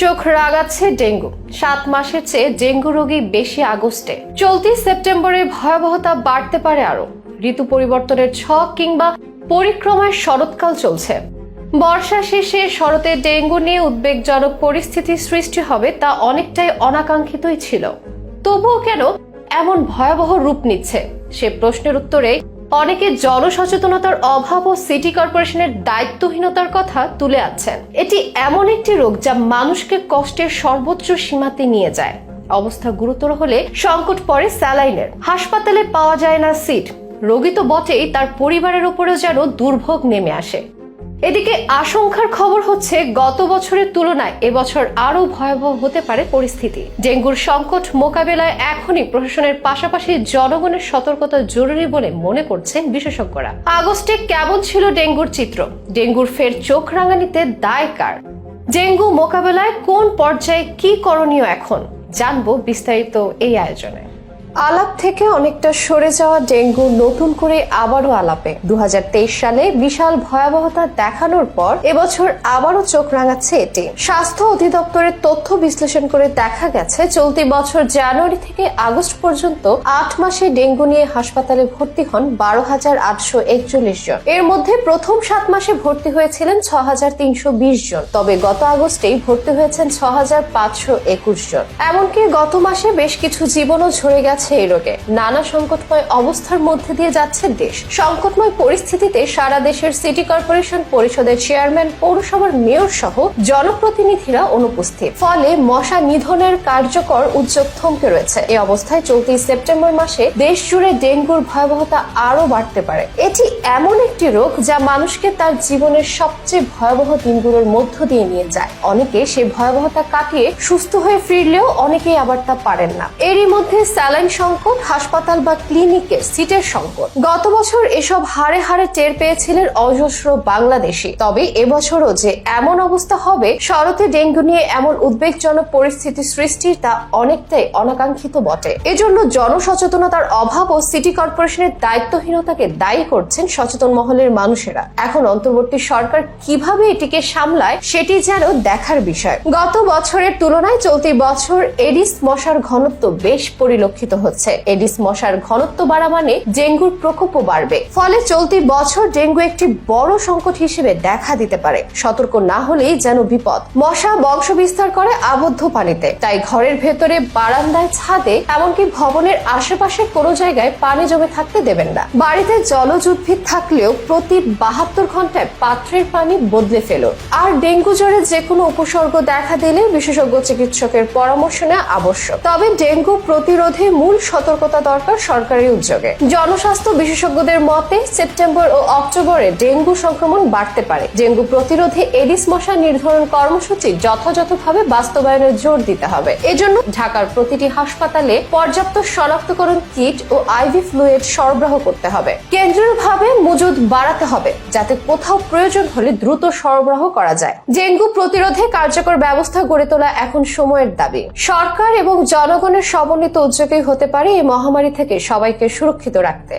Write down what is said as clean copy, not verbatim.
চোখ রাগাচ্ছে ডেঙ্গু। 7 মাসের চেয়ে ডেঙ্গু রোগী বেশি আগস্টে। চলতি সেপ্টেম্বরে ভয়াবহতা বাড়তে পারে আরো। ঋতু পরিবর্তনের ছক কিংবা পরিক্রমায় শরৎকাল চলছে। বর্ষা শেষে শরতে ডেঙ্গু নিয়ে উদ্বেগজনক পরিস্থিতি সৃষ্টি হবে তা অনেকটাই অনাকাঙ্ক্ষিতই ছিল। তবুও কেন এমন ভয়াবহ রূপ নিচ্ছে সে প্রশ্নের উত্তরে অনেকে জনসচেতনতার অভাব ও সিটি কর্পোরেশনের দায়িত্বহীনতার কথা তুলে আনছেন। এটি এমন একটি রোগ যা মানুষকে কষ্টের সর্বোচ্চ সীমাতে নিয়ে যায়। অবস্থা গুরুতর হলে সংকট পড়ে স্যালাইনের। হাসপাতালে পাওয়া যায় না সিট। রোগী তো বটেই, তার পরিবারের উপরেও যেন দুর্ভোগ নেমে আসে। এদিকে আশঙ্কার খবর হচ্ছে গত বছরের তুলনায় এবছর আরো ভয়াবহ হতে পারে পরিস্থিতি। ডেঙ্গুর সংকট মোকাবেলায় এখনই প্রশাসনের পাশাপাশি জনগণের সতর্কতা জরুরি বলে মনে করছেন বিশেষজ্ঞরা। আগস্টে কেমন ছিল ডেঙ্গুর চিত্র? ডেঙ্গুর ফের চোখ রাঙানিতে দায় কার? ডেঙ্গু মোকাবেলায় কোন পর্যায়ে কি করণীয় এখন জানবো বিস্তারিত এই আয়োজনে। আলাপ থেকে অনেকটা সরে যাওয়া ডেঙ্গু নতুন করে আবারও আলাপে। 2023 সালে বিশাল ভয়াবহতা দেখানোর পর এবছর আবারও চোখ রাঙাচ্ছে এটি। স্বাস্থ্য অধিদপ্তরের তথ্য বিশ্লেষণ করে দেখা গেছে চলতি বছর জানুয়ারি থেকে আগস্ট পর্যন্ত 8 মাসে ডেঙ্গু নিয়ে হাসপাতালে ভর্তি হন 12,841 জন। এর মধ্যে প্রথম 7 মাসে ভর্তি হয়েছিলেন 6,320 জন। তবে গত আগস্টেই ভর্তি হয়েছেন 6,521 জন। এমনকি গত মাসে বেশ কিছু জীবনও ঝরে গেছে এই রোগে। নানা সংকটময় অবস্থার মধ্যে দিয়ে যাচ্ছে দেশ। সংকটময় পরিস্থিতিতে সারা দেশের সিটি কর্পোরেশন পরিষদের চেয়ারম্যান, পৌরসভার মেয়র সহ জনপ্রতিনিধিরা অনুপস্থিত। ফলে মশা নিধনের কার্যকর উদ্যোগ থমকে রয়েছে। এই অবস্থায় চলতি সেপ্টেম্বর মাসে দেশ জুড়ে ডেঙ্গুর ভয়াবহতা আরো বাড়তে পারে। এটি এমন একটি রোগ যা মানুষকে তার জীবনের সবচেয়ে ভয়াবহ দিনগুলোর মধ্য দিয়ে নিয়ে যায়। অনেকে সেই ভয়াবহতা কাটিয়ে সুস্থ হয়ে ফিরলেও অনেকেই আবার তা পারেন না। এরই মধ্যে স্যালাইন সংকট, হাসপাতাল বা ক্লিনিকের সিটের সংকট। গত বছর এসব হাড়ে হাড়ে টের পেয়েছিলেন অজস্র বাংলাদেশি। তবে এবছরও যে এমন অবস্থা হবে, শরতে ডেঙ্গু নিয়ে এমন উদ্বেগজনক পরিস্থিতি সৃষ্টির তা অনেকটাই অনাকাঙ্ক্ষিত বটে। এজন্য জনসচেতনতার অভাব ও সিটি কর্পোরেশনের দায়িত্বহীনতাকে দায়ী করছেন সচেতন মহলের মানুষেরা। এখন অন্তর্বর্তী সরকার কিভাবে এটিকে সামলায় সেটি যেন দেখার বিষয়। গত বছরের তুলনায় চলতি বছর এডিস মশার ঘনত্ব বেশ পরিলক্ষিত হচ্ছে। এডিস মশার ঘনত্ব বাড়া মানে ডেঙ্গুর প্রকোপও বাড়বে। ফলে চলতি বছর ডেঙ্গু একটি বড় সংকট হিসেবে দেখা দিতে পারে। সতর্ক না হলেই যেন বিপদ। মশা বংশ বিস্তার করে আবদ্ধ পানিতে। তাই ঘরের ভেতরে, বারান্দায়, ছাদে, এমনকি ভবনের আশেপাশে কোনো জায়গায় পানি জমে থাকতে দেবেন না। বাড়িতে জলজ উদ্ভিদ থাকলেও প্রতি 72 ঘন্টায় পাত্রের পানি বদলে ফেলুন। আর ডেঙ্গু জ্বরে যে কোনো উপসর্গ দেখা দিলে বিশেষজ্ঞ চিকিৎসকের পরামর্শ নেওয়া আবশ্যক। তবে ডেঙ্গু প্রতিরোধে মূল সতর্কতা দরকার সরকারি উদ্যোগে। জনস্বাস্থ্য বিশেষজ্ঞদের মতে সেপ্টেম্বর ও অক্টোবরে ডেঙ্গু সংক্রমণ বাড়তে পারে। ডেঙ্গু প্রতিরোধে এডিস মশা নির্ধারণ কর্মসূচি যথাযথভাবে বাস্তবায়নে জোর দিতে হবে। এজন্য ঢাকার প্রতিটি হাসপাতালে পর্যাপ্ত শনাক্তকরণ কিট ও আইভি ফ্লুইড সরবরাহ করতে হবে। কেন্দ্রীয়ভাবে মজুদ বাড়াতে হবে যাতে কোথাও প্রয়োজন হলে দ্রুত সরবরাহ করা যায়। ডেঙ্গু প্রতিরোধে কার্যকর ব্যবস্থা গড়ে তোলা এখন সময়ের দাবি। সরকার এবং জনগণের সমন্বিত উদ্যোগই হতে পারে এই মহামারী থেকে সবাইকে সুরক্ষিত রাখতে।